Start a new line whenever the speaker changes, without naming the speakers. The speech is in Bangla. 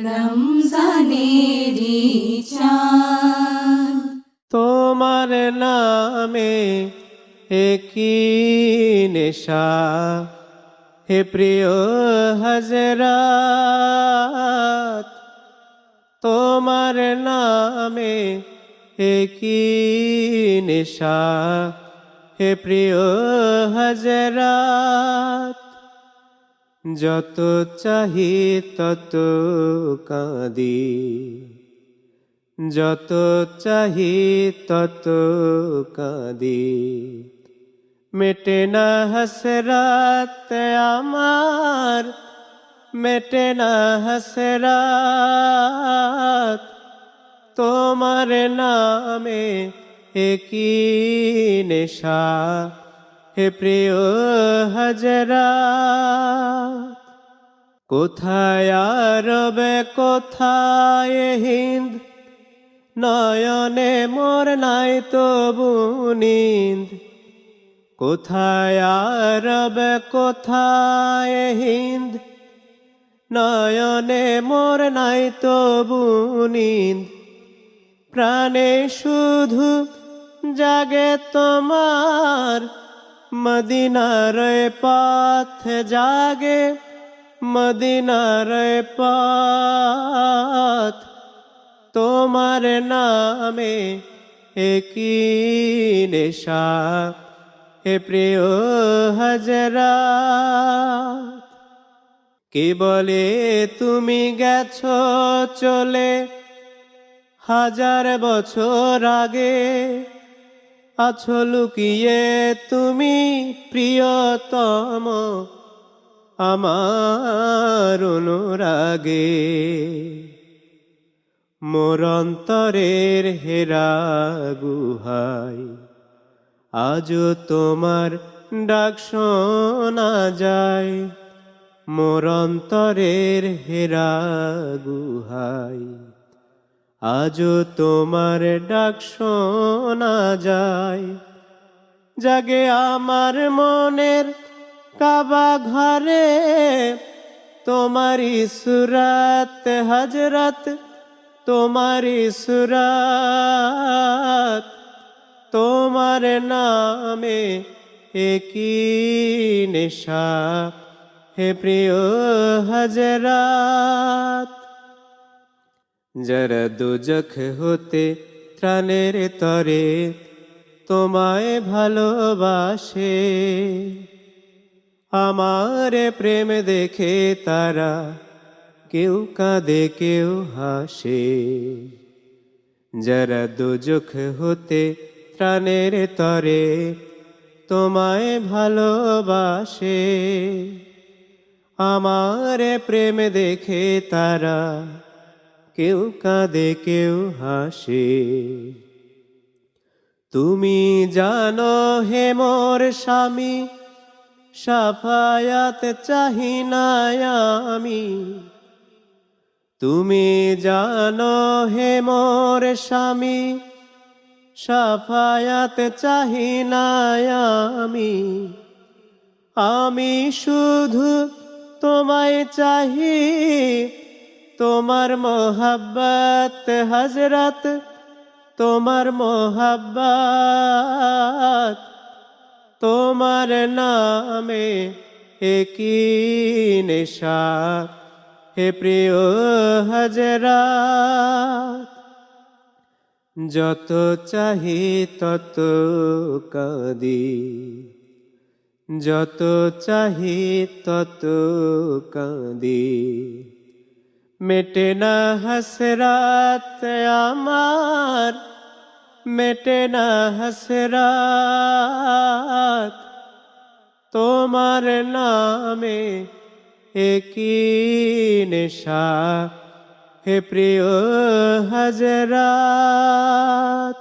রমজানেরি চাঁদ।
তোমার নামে একই নেশা, হে প্রিয় হযরত। তোমার নামে একই নেশা, হে প্রিয় হযরত। যত চাহি তত কাঁদি, যত চাহি তত কাঁদি। মেটে না হাসরাত আমার, মেটে না হাসরাত। তোমার নামে একই নেশা, হে প্রিয় হযরত। কোথায় আরব কোথায় হিন্দ, নয়নে মোর নাই তবু নিন্দ। কোথায় আরব কোথায় হিন্দ, নয়নে মোর নাই তবু নিন্দ। প্রাণে শুধু জাগে তোমার মদিনার পথ জাগে, মদিনার পথ। তোমার নামে একই নেশা, হে প্রিয় হযরত। কে বলে তুমি গেছো চলে হাজার বছর আগে, আছো লুকিয়ে তুমি প্রিয়তম আমার অনুরাগে। মোর অন্তরের হেরা গুহায় আজও তোমার ডাক শোনা যায়। মোর অন্তরের হেরা গুহায় আজও তোমার ডাক শোনা যায়। জাগে আমার মনের কাবা ঘরে তোমারি সুরাত হযরত, তোমারি সুরাত। তোমার নামে একই নেশা, হে প্রিয় হযরত। যারা দোজখ হতে ত্রাণের তরে তোমায় ভালোবাসে, আমার প্রেম দেখে তারা কেউ কাঁদে কেউ হাসে। যারা দোজখ হতে ত্রাণের তরে তোমায় ভালোবাসে, আমার প্রেম দেখে তারা কেউ কাঁদে কেউ হাসে। তুমি জানো হে মোর স্বামী, শাফায়াত চাহি না আমি। তুমি জানো হে মোর স্বামী, শাফায়াত চাহি না আমি। আমি শুধু তোমায় চাহি, তোমার মোহাব্বত হযরত, তোমার মোহাব্বত। তোমার নামে একই নেশা, হে প্রিয় হযরত। যত চাহি তত কাঁদি, যত চাহি তত কাঁদি। মেটে না হাসরাত আমার, মেটে না হাসরাত। তোমার নামে একই নেশা, হে প্রিয় হযরত।